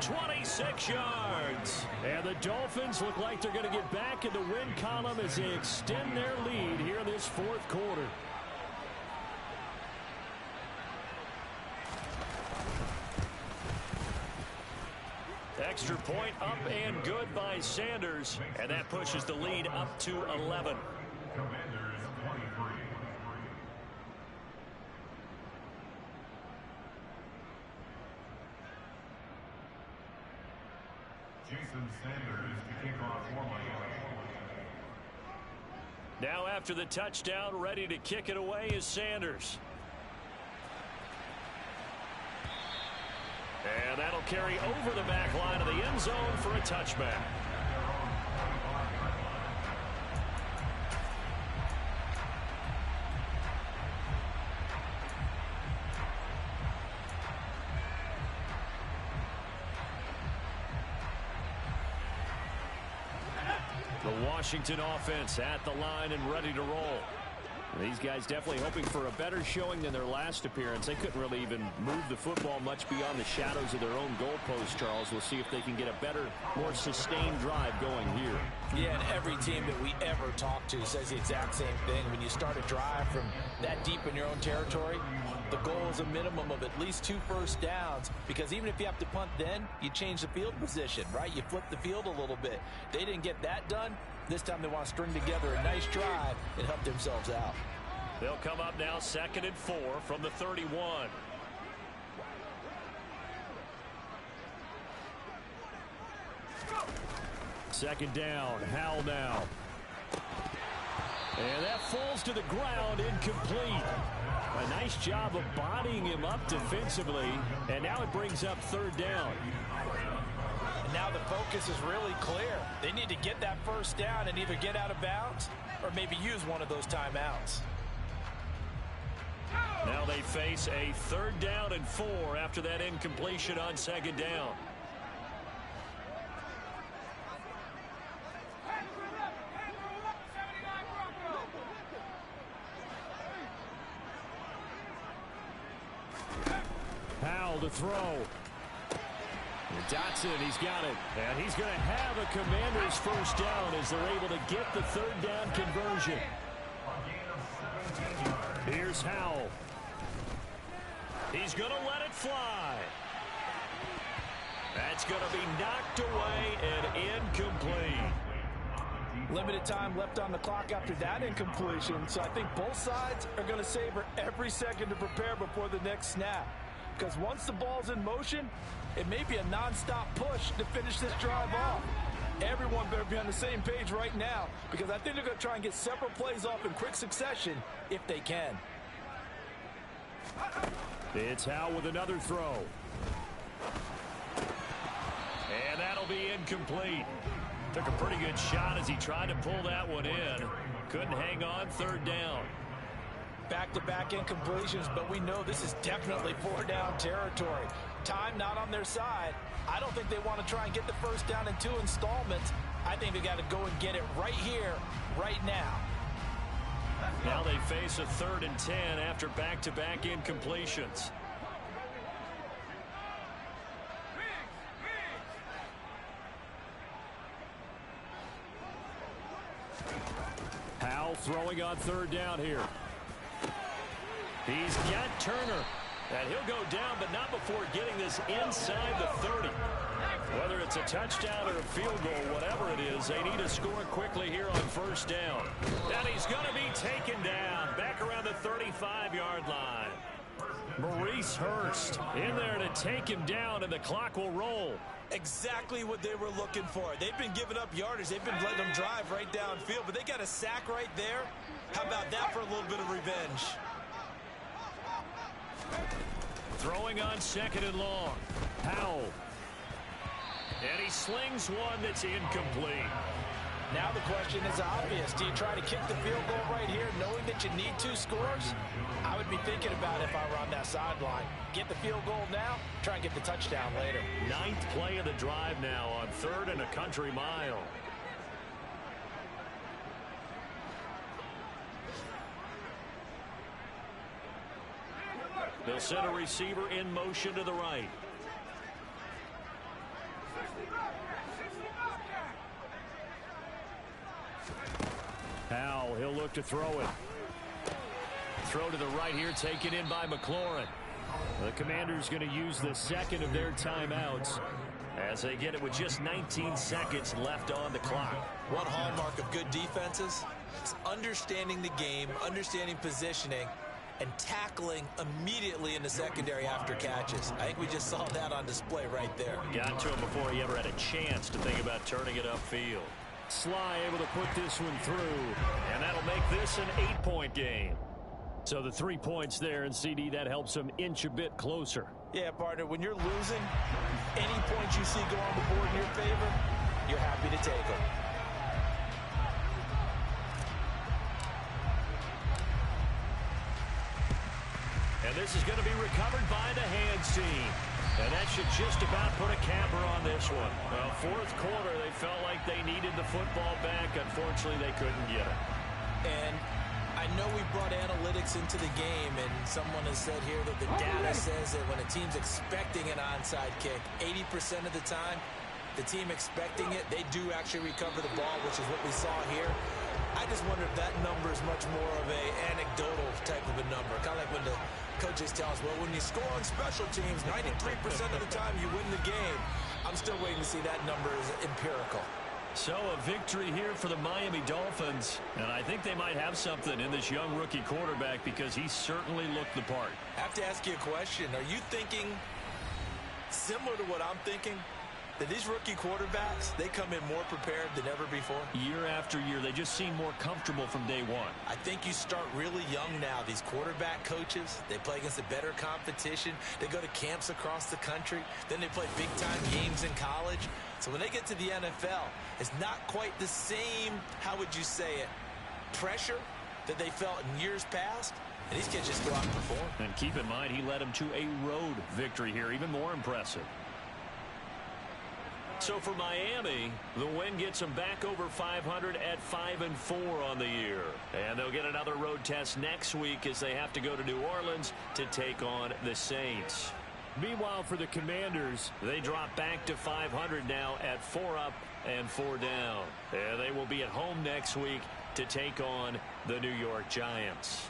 26 yards. And the Dolphins look like they're going to get back in the win column as they extend their lead here in this 4th quarter. Extra point up and good by Sanders, and that pushes the lead up to 11. Jason Sanders to kick off for Miami. Now after the touchdown, ready to kick it away is Sanders. And that'll carry over the back line of the end zone for a touchback. The Washington offense at the line and ready to roll. These guys definitely hoping for a better showing than their last appearance. They couldn't really even move the football much beyond the shadows of their own goalpost, Charles. We'll see if they can get a better, more sustained drive going here. Yeah, and every team that we ever talk to says the exact same thing. When you start a drive from that deep in your own territory, the goal is a minimum of at least 2 first downs, because even if you have to punt then, you change the field position, right? You flip the field a little bit. They didn't get that done. This time they want to string together a nice drive and help themselves out. They'll come up now 2nd and 4 from the 31. Second down, Howell now. And that falls to the ground, incomplete. A nice job of bodying him up defensively, and now it brings up 3rd down. And now the focus is really clear. They need to get that first down and either get out of bounds or maybe use one of those timeouts. Now they face a 3rd down and 4 after that incompletion on 2nd down. Howell to throw. Dotson, he's got it. And he's going to have a Commanders first down as they're able to get the 3rd down conversion. Here's Howell. He's going to let it fly. That's going to be knocked away and incomplete. Limited time left on the clock after that incompletion, so I think both sides are going to savor every second to prepare before the next snap. Because once the ball's in motion, it may be a non-stop push to finish this drive off. Everyone better be on the same page right now, because I think they're going to try and get several plays off in quick succession if they can. It's Howell with another throw. And that'll be incomplete. Took a pretty good shot as he tried to pull that one in. Couldn't hang on, 3rd down. Back-to-back incompletions, but we know this is definitely 4-down territory. Time not on their side. I don't think they want to try and get the first down in 2 installments. I think they got to go and get it right here, right now. Now they face a 3rd and 10 after back-to-back incompletions. Howell throwing on 3rd down here. He's got Turner. And he'll go down, but not before getting this inside the 30. Whether it's a touchdown or a field goal, whatever it is, they need to score quickly here on 1st down. And he's going to be taken down back around the 35-yard line. Maurice Hurst in there to take him down, and the clock will roll. Exactly what they were looking for. They've been giving up yardage. They've been letting them drive right downfield, but they got a sack right there. How about that for a little bit of revenge? Throwing on 2nd and long. Howell. And he slings one that's incomplete. Now the question is obvious. Do you try to kick the field goal right here knowing that you need 2 scores? I would be thinking about it if I were on that sideline. Get the field goal now, try and get the touchdown later. 9th play of the drive now on 3rd and a country mile. They'll send a receiver in motion to the right. Howell, he'll look to throw it. Throw to the right here, taken in by McLaurin. The Commanders going to use the 2nd of their timeouts as they get it with just 19 seconds left on the clock. One hallmark of good defenses is understanding the game, understanding positioning, and tackling immediately in the secondary after catches. I think we just saw that on display right there. Got to him before he ever had a chance to think about turning it upfield. Sly able to put this one through, and that'll make this an 8-point game. So the 3 points there, and CD, that helps them inch a bit closer. Yeah, partner, when you're losing, any points you see go on the board in your favor, you're happy to take them. And this is going to be recovered by the hands team. And that should just about put a capper on this one. Well, fourth quarter, they felt like they needed the football back. Unfortunately, they couldn't get it. And I know we brought analytics into the game, and someone has said here that the data says that when a team's expecting an onside kick, 80% of the time, the team expecting it, they do actually recover the ball, which is what we saw here. I just wonder if that number is much more of a anecdotal type of a number. Kind of like when the coaches tell us, well, when you score on special teams, 93% of the time you win the game. I'm still waiting to see that number is empirical. So a victory here for the Miami Dolphins. And I think they might have something in this young rookie quarterback because he certainly looked the part. I have to ask you a question. Are you thinking similar to what I'm thinking? That these rookie quarterbacks, they come in more prepared than ever before? Year after year, they just seem more comfortable from day one. I think you start really young now. These quarterback coaches, they play against a better competition. They go to camps across the country. Then they play big-time games in college. So when they get to the NFL, it's not quite the same, how would you say it, pressure that they felt in years past. And these kids just go out and perform. And keep in mind, he led them to a road victory here, even more impressive. So for Miami, the win gets them back over 500 at 5-4 on the year. And they'll get another road test next week as they have to go to New Orleans to take on the Saints. Meanwhile, for the Commanders, they drop back to 500 now at 4 up and 4 down. And they will be at home next week to take on the New York Giants.